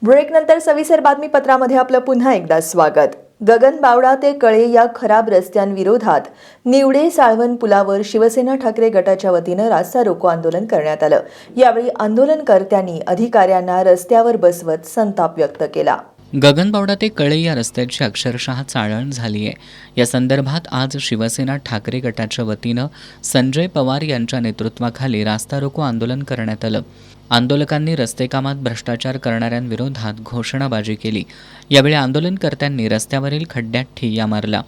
ब्रेकनंतर सविस्तर बातमीपत्रामध्ये आपलं पुन्हा एकदा स्वागत. गगनबावडा ते कळे या खराब रस्त्यांविरोधात निवडे साळवन पुलावर शिवसेना ठाकरे गटाच्या वतीनं रास्ता रोको आंदोलन करण्यात आलं. यावेळी आंदोलनकर्त्यांनी अधिकाऱ्यांना रस्त्यावर बसवत संताप व्यक्त केला. गगनबावडा ते कळे या रस्त्याची अक्षरशः चाळण झाली आहे. या संदर्भात आज शिवसेना ठाकरे गटाच्या वतीनं संजय पवार यांच्या नेतृत्वाखाली रास्ता रोको आंदोलन करण्यात आलं. आंदोलकांनी रस्तेकामात भ्रष्टाचार करणाऱ्यांविरोधात घोषणाबाजी केली. यावेळी आंदोलनकर्त्यांनी रस्त्यावरील खड्ड्यात ठिय्या मारला.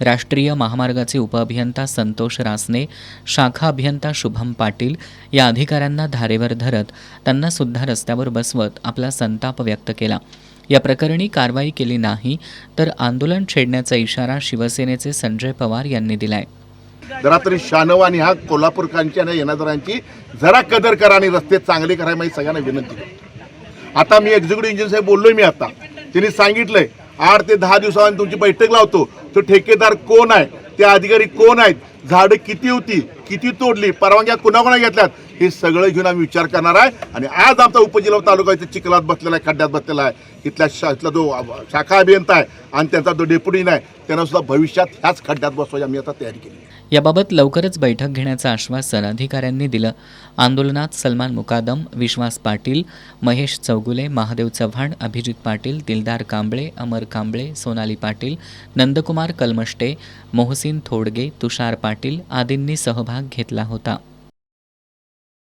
राष्ट्रीय महामार्गाचे उपअभियंता संतोष रासने, शाखा अभियंता शुभम पाटील या अधिकाऱ्यांना धारेवर धरत त्यांना सुद्धा रस्त्यावर बसवत आपला संताप व्यक्त केला. या प्रकरणी कारवाई केली नाही तर आंदोलन छेडण्याचा इशारा शिवसेनेचे संजय पवार यांनी दिलाय. जरा तरी शानव आणि हा कोल्हापूरकरांची आणि येणाऱ्यांची जरा कदर करा आणि रस्ते चांगले करा, माझी सगळ्यांना विनंती. आता मी एक्झिक्युटिव्ह इंजिनियर साहेब बोललोय, मी आता त्यांनी सांगितलंय 8 ते 10 दिवसांनी तुमची बैठक लावतो. तो ठेकेदार कोण आहे, ते अधिकारी कोण आहेत, झाडं किती होती, किती तोडली, परवानग्या कुणाकोणा घेतल्यात, हे सगळं घेऊन आम्ही विचार करणार आहे. आणि आज आमचा उपजिल्हा तालुका इथे चिखलात बसलेला आहे, खड्ड्यात बसलेला आहे. इथला जो शाखा अभियंता आहे आणि त्यांचा जो डेप्युटी आहे त्यांना सुद्धा भविष्यात ह्याच खड्ड्यात बसवायची आम्ही आता तयारी केली. याबाबत लवकरच बैठक घेण्याचं आश्वासन अधिकाऱ्यांनी दिलं. आंदोलनात सलमान मुकादम, विश्वास पाटील, महेश चौगुले, महादेव चव्हाण, अभिजित पाटील, दिलदार कांबळे, अमर कांबळे, सोनाली पाटील, नंदकुमार कलमष्टे, मोहसिन थोडगे, तुषार पाटील आदींनी सहभाग घेतला होता.